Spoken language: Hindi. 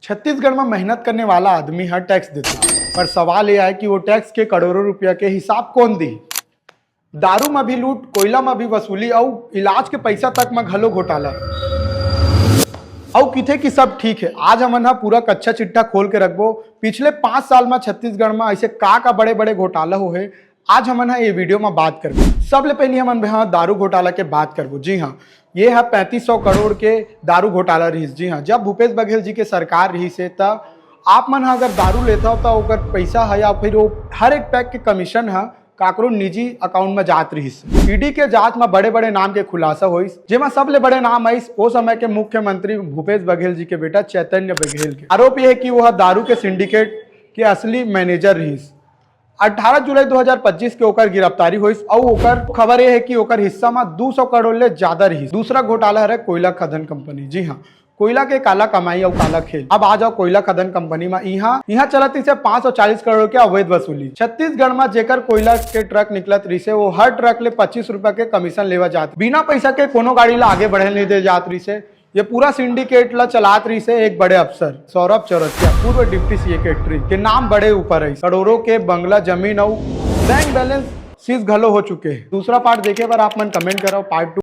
छत्तीसगढ़ में मेहनत करने वाला आदमी हर टैक्स देता है, पर सवाल यह है कि वो टैक्स के करोड़ों रुपया के हिसाब कौन दी। दारू में भी लूट, कोयला में भी वसूली और इलाज के पैसा तक में घलो घोटाला और किथे की सब ठीक है। आज हमन पूरा कच्चा चिट्ठा खोल के रखबो पिछले 5 साल में छत्तीसगढ़ में ऐसे का बड़े बड़े घोटाला हो है। आज हमन ये वीडियो में बात करबो। सबले पहले हमन दारू घोटाला के बात करबो। जी हाँ, ये है 3500 करोड़ के दारू घोटाला रही। जी हाँ, जब भूपेश बघेल जी के सरकार रही से तब आप मन अगर दारू लेता हो तो ओकर पैसा है या फिर वो हर एक पैक के कमीशन है काकरो निजी अकाउंट में जात रही। ईडी के जांच में बड़े बड़े नाम के खुलासा हुई, जेमा सबले बड़े नाम आई वो समय के मुख्यमंत्री भूपेश बघेल जी के बेटा चैतन्य बघेल के। आरोप यह है कि वह दारू के सिंडिकेट के असली मैनेजर रही। 18 जुलाई 2025 के ओकर गिरफ्तारी हुई और ओकर खबर यह है कि ओकर हिस्सा में 200 करोड़ ले ज्यादा रही। दूसरा घोटाला है कोयला खदान कंपनी। जी हाँ, कोयला के काला कमाई और काला खेल। अब आ जाओ कोयला खदान कंपनी में। यहाँ चलती से 540 करोड़ के अवैध वसूली। छत्तीसगढ़ में जेकर कोयला के ट्रक निकलत रही से वो हर ट्रक ले 25 रुपया के कमीशन लेवा जात, बिना पैसा के कोनो गाड़ी ला आगे बढ़े नहीं दे जात रही से। ये पूरा सिंडिकेट ला चलात रही से एक बड़े अफसर सौरभ चौरसिया, पूर्व डिप्टी सेक्रेटरी के नाम बड़े ऊपर है। करोड़ों के बंगला, जमीन और बैंक बैलेंस सीज घलो हो चुके हैं। दूसरा पार्ट देखे पर आप मन कमेंट करो। पार्ट 2